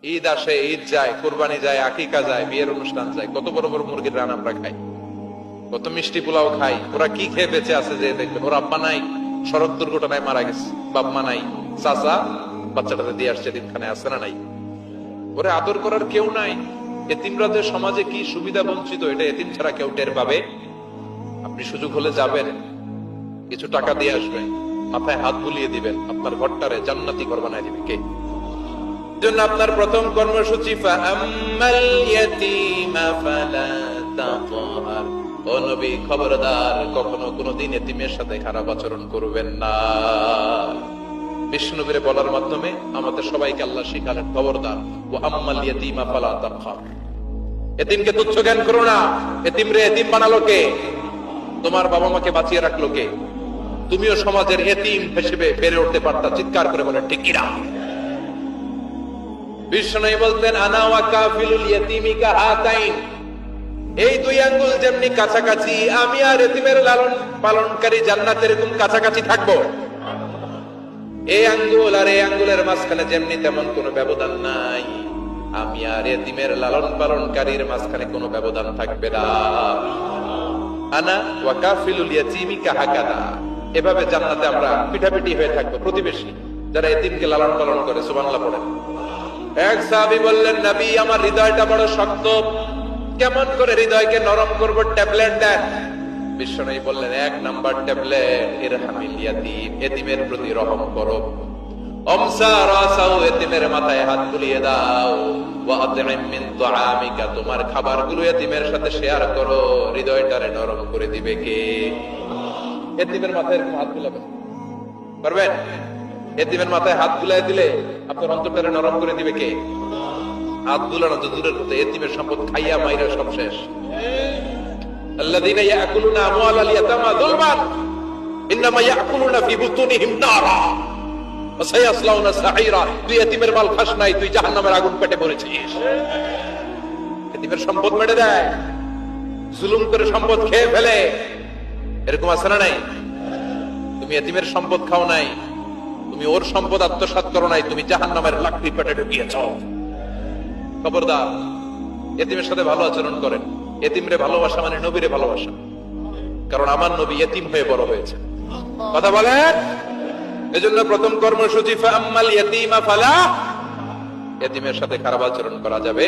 ঈদ আসে, ঈদ যায়, কোরবানি যায়, আকিকা যায়, বিয়ের অনুষ্ঠান যায়, কত বড় বড় মুরগির রান আমরা খাই, কত মিষ্টি পোলাও খাই। ওরা কি খেয়ে বেঁচে আছে যে দেখবেন ওর আব্বা নাই, সড়ক দুর্ঘটনায় মারা গেছে, বাপ-মা নাই, চাচা বাচ্চাটাকে দিয়ে আসছে দিনখানে, আছে না নাই? ওরে আদর করার কেউ নাই। এতিমরা যে সমাজে কি সুবিধা বঞ্চিত, এটা এতিম ছাড়া কেউ টের পাবে? আপনি সুযোগ হলে যাবেন, কিছু টাকা দিয়ে আসবেন, মাথায় হাত বুলিয়ে দিবেন, আপনার ঘরটারে জান্নাতি ঘর বানায় দিবে কে? জন্য আপনার প্রথম কর্মসূচি ফাআম্মাল ইয়াতীমা ফালা তাকহার। ও নবী, খবরদার, কখনো কোনোদিন এতিমের সাথে খারাপ আচরণ করবেন না। বিষ্ণুবীরে বলার মাধ্যমে আমাদের সবাইকে আল্লাহ শিখালেন, খবরদার, ওয়া আম্মাল ইয়াতীমা ফালা তাকহার। এতিমকে তুচ্ছ জ্ঞান করো না। এতিমরে এতিম বানালো কে? তোমার বাবা মাকে বাঁচিয়ে রাখলো কে? তুমিও সমাজের এতিম হিসেবে বেড়ে উঠতে পারতা। চিৎকার করে বলেন ঠিক কিনা? বিষ্ণু বলতেন, আনা ওয়া কাফিলুল ইয়াতীমি কাহাতাইন। এই দুই আঙ্গুল যেমনি কাছাকাছি, আমি আর এতিমের লালন পালনকারী জান্নাতে এরকম কাছাকাছি থাকবো। এই আঙ্গুল আর এই আঙ্গুলের মাঝখানে যেমনি তেমন কোনো ব্যবধান নাই, আমি আর এতিমের লালন পালনকারীর মাঝখানে কোনো ব্যবধান থাকবে না। আনা ওয়া কাফিলুল ইয়াতীমি কাহাকাদা। এভাবে জান্নাতে আমরা পিঠাপিঠি হয়ে থাকবো, প্রতিবেশী যারা এতিমকে লালন পালন করে। সুবহানাল্লাহ পড়েন। এক সাহাবী বললেন, নবী, আমার হৃদয়টা বড় শক্ত, কেমন করে হৃদয়কে নরম করব? ট্যাবলেট দেন। বিশ্বনবী বললেন, এক নাম্বার ট্যাবলেট, ইরহামিল ইয়াতীম, এতিমের প্রতি রহম করো। আমসা রাসাউ, এতিমের মাথায় হাত বুলিয়ে দাও। ওয়া আত'ইম মিন তুআমিকা, তোমার খাবারগুলো এতিমের সাথে শেয়ার করো। হৃদয়টারে নরম করে দিবে কে? এতিমের মাথায় এরকম হাত বুলাবেন, পারবেন? এতিমের মাথায় হাত বুলাই দিলে আপনার অন্তরটারে নরম করে দিবে কে? হাত বুলানো তো দূরের কথা, এতিমের সম্পদ খাইয়া মাইরা সব শেষ। আল্লাযীনা ইয়াকুলুনা আমওয়ালাল ইয়াতামা যুলমান ইন্নামা ইয়াকুলুনা ফি বুতুনিহিম নারা ওয়া সায়াসলাউনা সাঈরা। তুই এতিমের মাল খাস নাই, তুই জাহান্নামের আগুন পেটে ভরেছিস। এতিমের সম্পদ মেরে দেয়, জুলুম করে সম্পদ খেয়ে ফেলে, এরকম আছে না নাই? তুমি এতিমের সম্পদ খাও নাই, তুমি ওর সম্পদ আত্মসাৎ করো নাই, তুমি জাহান্নামের লাকড়ি পেটে ঢুকিয়েছ। খবরদার, এতিমের সাথে ভালো আচরণ করেন। এতিমরে ভালোবাসা মানে নবীরে ভালোবাসা, কারণ আমার নবী এতিম হয়ে বড় হয়েছে। কথা বলেন। এজন্য প্রথম কর্মসূচি ফাআম্মাল ইয়াতীমা ফালা। এতিমের সাথে খারাপ আচরণ করা যাবে